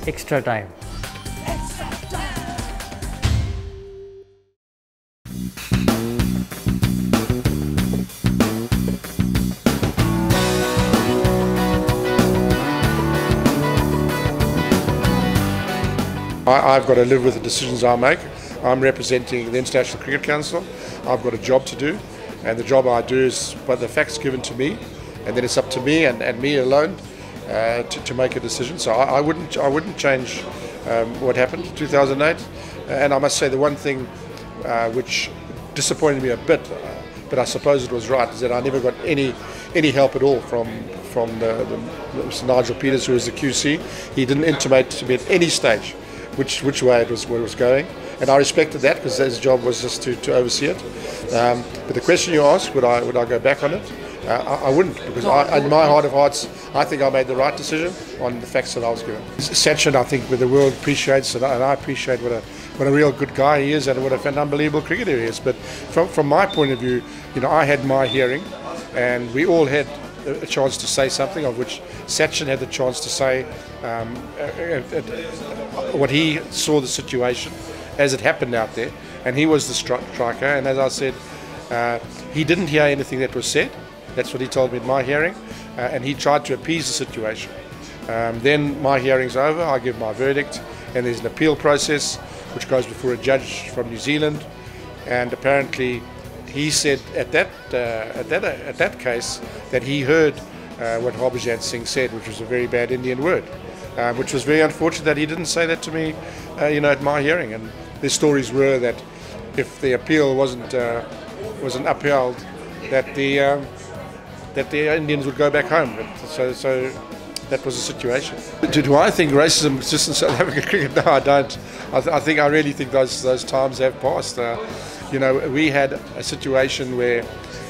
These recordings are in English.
extra time. I've got to live with the decisions I make. I'm representing the International Cricket Council. I've got a job to do, and the job I do is by the facts given to me, and then it's up to me and me alone to make a decision. So I wouldn't change what happened in 2008. And I must say the one thing which disappointed me a bit, but I suppose it was right, is that I never got any help at all from Mr. Nigel Peters, who was the QC. He didn't intimate to me at any stage which way it was going, and I respected that because his job was just to oversee it. But the question you asked, would I go back on it? I wouldn't, because in my heart of hearts, I think I made the right decision on the facts that I was given. Sachin, I think, the world appreciates, and I appreciate what a real good guy he is, and what an unbelievable cricketer he is. But from my point of view, I had my hearing, and we all had a chance to say something, of which Sachin had the chance to say what he saw the situation as it happened out there, and he was the striker. And as I said, he didn't hear anything that was said. That's what he told me in my hearing, and he tried to appease the situation. Then my hearing's over, I give my verdict, and there's an appeal process which goes before a judge from New Zealand, and apparently he said at that case that he heard what Harbhajan Singh said, which was a very bad Indian word, which was very unfortunate that he didn't say that to me, at my hearing. And the stories were that if the appeal wasn't upheld, that the Indians would go back home. So that was the situation. Do I think racism exists in South African cricket? No, I don't. I really think those times have passed. We had a situation where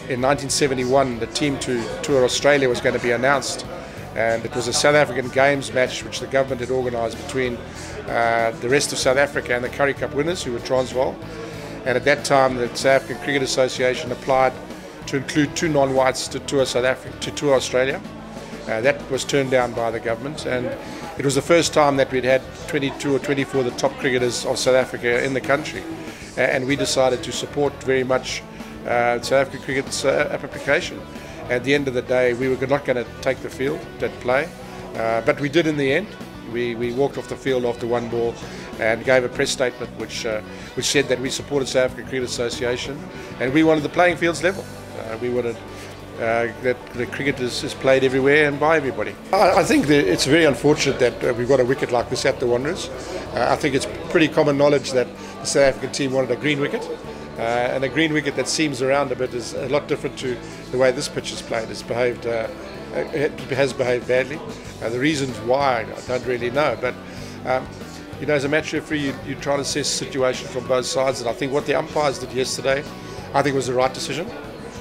in 1971 the team to tour Australia was going to be announced, and it was a South African Games match which the government had organised between the rest of South Africa and the Currie Cup winners, who were Transvaal. And at that time the South African Cricket Association applied to include 2 non-whites to tour Australia. That was turned down by the government, and it was the first time that we'd had 22 or 24 of the top cricketers of South Africa in the country. And we decided to support very much South African cricket's application. At the end of the day, we were not going to take the field, that play, but we did in the end. We walked off the field after 1 ball and gave a press statement which said that we supported South African Cricket Association, and we wanted the playing fields level. We wanted that the cricket is played everywhere and by everybody. I think that it's very unfortunate that we've got a wicket like this at the Wanderers. I think it's pretty common knowledge that the South African team wanted a green wicket, and a green wicket that seams around a bit is a lot different to the way this pitch is played. It has behaved badly. The reasons why, I don't really know, but as a match referee, you try to assess the situation from both sides, and I think what the umpires did yesterday, I think was the right decision.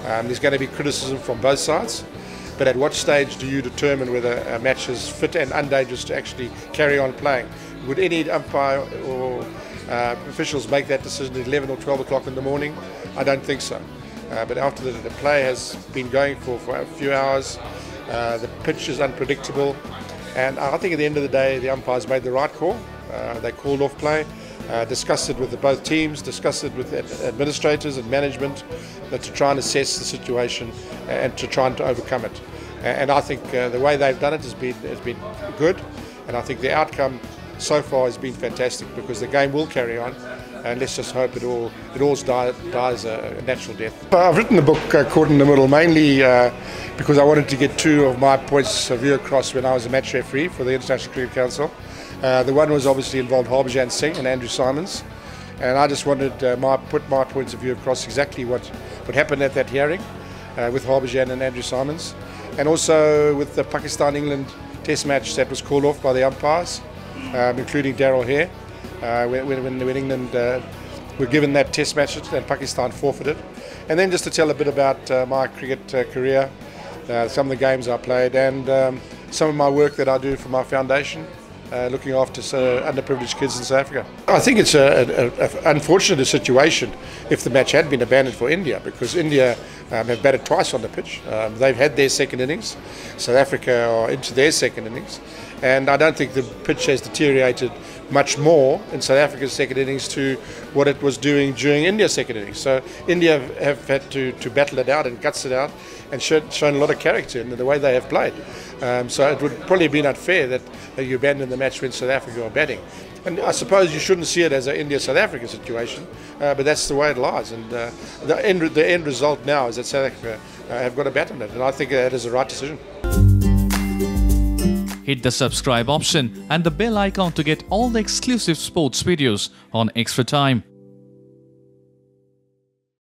There's going to be criticism from both sides, but at what stage do you determine whether a match is fit and undangerous to actually carry on playing? Would any umpire or officials make that decision at 11 or 12 o'clock in the morning? I don't think so. But after the play has been going for a few hours, the pitch is unpredictable, and I think at the end of the day the umpires made the right call. They called off play, discussed it with both teams, discussed it with administrators and management, to try and assess the situation and to try and to overcome it. And I think the way they've done it has been good, and I think the outcome so far has been fantastic, because the game will carry on, and let's just hope it all dies a natural death. I've written the book Caught in the Middle mainly because I wanted to get 2 of my points of view across when I was a match referee for the International Cricket Council. The one was obviously involved Harbhajan Singh and Andrew Simons, and I just wanted to put my points of view across exactly what happened at that hearing with Harbhajan and Andrew Simons, and also with the Pakistan-England test match that was called off by the umpires, including Daryl Hare, when England were given that test match and Pakistan forfeited. And then just to tell a bit about my cricket career, some of the games I played, and some of my work that I do for my foundation, looking after underprivileged kids in South Africa. I think it's an unfortunate situation if the match had been abandoned for India, because India have batted twice on the pitch. They've had their second innings. South Africa are into their second innings, and I don't think the pitch has deteriorated much more in South Africa's second innings to what it was doing during India's second innings. So India have had to battle it out and guts it out and shown a lot of character in the way they have played. So it would probably have been unfair that you abandon the match when South Africa are batting. And I suppose you shouldn't see it as an India-South Africa situation, but that's the way it lies. And the end result now is that South Africa have got a bat on it, and I think that is the right decision. Hit the subscribe option and the bell icon to get all the exclusive sports videos on Extra Time.